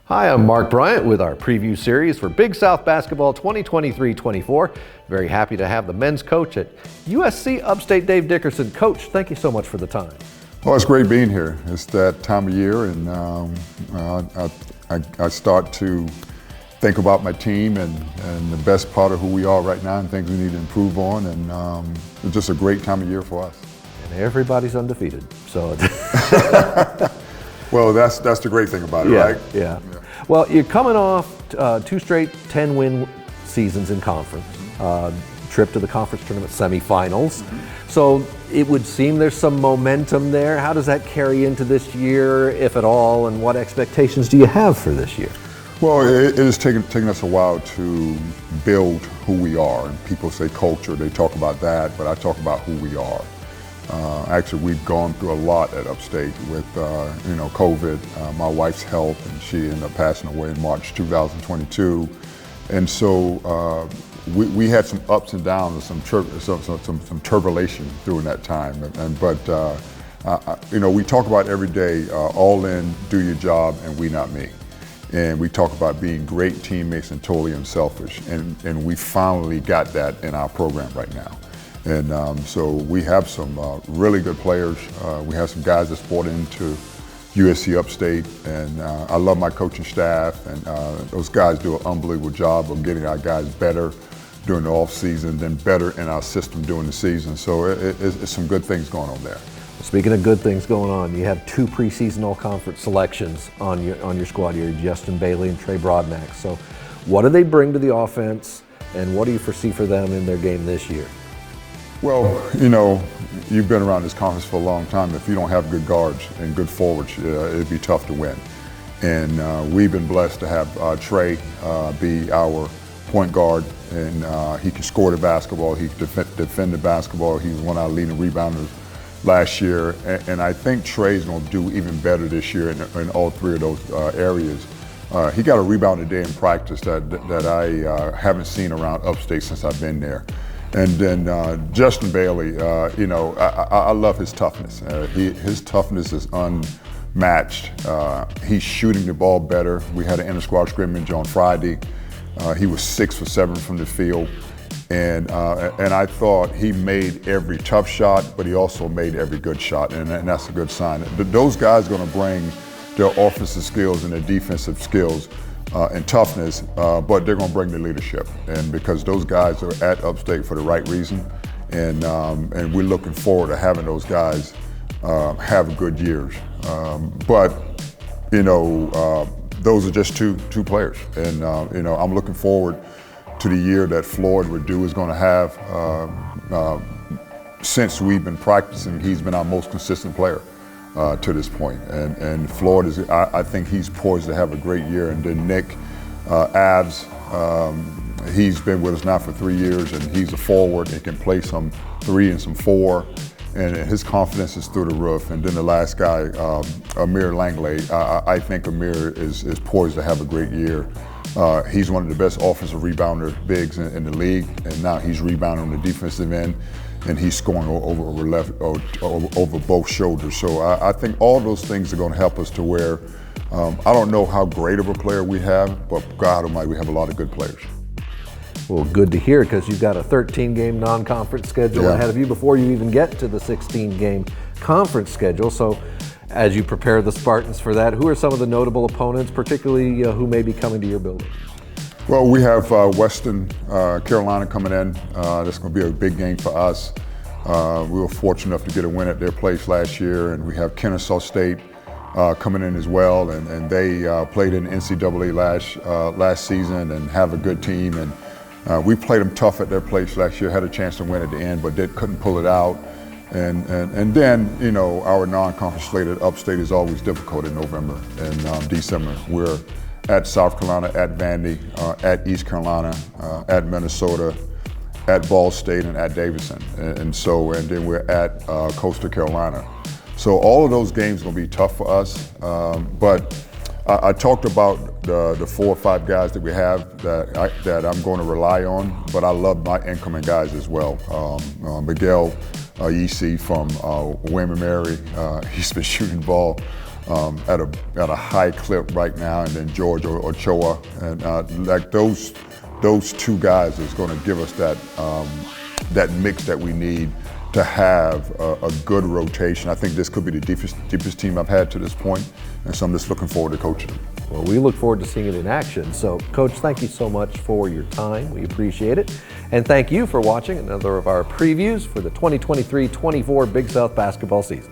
Hi, I'm Mark Bryant with our preview series for Big South Basketball 2023-24. Very happy to have the men's coach at USC Upstate, Dave Dickerson. Coach, thank you so much for the time. Well, it's great being here. It's that time of year, and I start to think about my team and the best part of who we are right now and things we need to improve on, and it's just a great time of year for us. And everybody's undefeated, so. Well, that's the great thing about it, right? Yeah. Well, you're coming off two straight 10-win seasons in conference, trip to the conference tournament semifinals. So it would seem there's some momentum there. How does that carry into this year, if at all, and what expectations do you have for this year? Well, it has taken us a while to build who we are. And people say culture, they talk about that, but I talk about who we are. Actually, we've gone through a lot at Upstate with, COVID, my wife's health, and she ended up passing away in March 2022. And so we had some ups and downs and some turbulation during that time. But we talk about every day, all in, do your job, and we not me. And we talk about being great teammates and totally unselfish. And we finally got that in our program right now. And so we have some really good players. We have some guys that's brought into USC Upstate, and I love my coaching staff, and those guys do an unbelievable job of getting our guys better during the off season, then better in our system during the season. So it's some good things going on there. Speaking of good things going on, you have two preseason all-conference selections on your squad here, Justin Bailey and Trey Broadnax. So what do they bring to the offense, and what do you foresee for them in their game this year? Well, you've been around this conference for a long time. If you don't have good guards and good forwards, it'd be tough to win. And we've been blessed to have Trey be our point guard, and he can score the basketball, he can defend the basketball. He was one of our leading rebounders last year, and I think Trey's going to do even better this year in all three of those areas. He got a rebound a day in practice that I haven't seen around Upstate since I've been there. And then Justin Bailey, I love his toughness. His toughness is unmatched. He's shooting the ball better. We had an inter-squad scrimmage on Friday. He was 6 for 7 from the field. And I thought he made every tough shot, but he also made every good shot, and that's a good sign. Those guys are going to bring their offensive skills and their defensive skills and toughness, but they're going to bring the leadership, and because those guys are at Upstate for the right reason, and we're looking forward to having those guys have good years. But those are just two players, and I'm looking forward to the year that Floyd Redu is going to have. Since we've been practicing, he's been our most consistent player to this point. And Floyd is, I think he's poised to have a great year. And then Nick Abs, he's been with us now for 3 years, and he's a forward and can play some 3 and some 4. And his confidence is through the roof. And then the last guy, Amir Langley, I think Amir is poised to have a great year. He's one of the best offensive rebounder bigs in the league, and now he's rebounding on the defensive end, and he's scoring over both shoulders. So I think all those things are going to help us to where I don't know how great of a player we have, but God Almighty, we have a lot of good players. Well, good to hear, because you've got a 13-game non-conference schedule ahead of you before you even get to the 16-game conference schedule. So as you prepare the Spartans for that, who are some of the notable opponents, particularly who may be coming to your building? Well, we have Western Carolina coming in. That's going to be a big game for us. We were fortunate enough to get a win at their place last year, and we have Kennesaw State coming in as well, and they played in NCAA last season and have a good team. And we played them tough at their place last year, had a chance to win at the end, but couldn't pull it out. And then, our non-conference slate at Upstate is always difficult in November and December. We're at South Carolina, at Vandy, at East Carolina, at Minnesota, at Ball State, and at Davidson. And then we're at Coastal Carolina. So all of those games are going to be tough for us. But I talked about the 4 or 5 guys that we have that I'm going to rely on, but I love my incoming guys as well. Miguel Yisi from William & Mary, he's been shooting the ball at a high clip right now, and then George Ochoa, and like those two guys is going to give us that mix that we need to have a good rotation. I think this could be the deepest team I've had to this point, and so I'm just looking forward to coaching them. Well, we look forward to seeing it in action. So, Coach, thank you so much for your time. We appreciate it. And thank you for watching another of our previews for the 2023-24 Big South basketball season.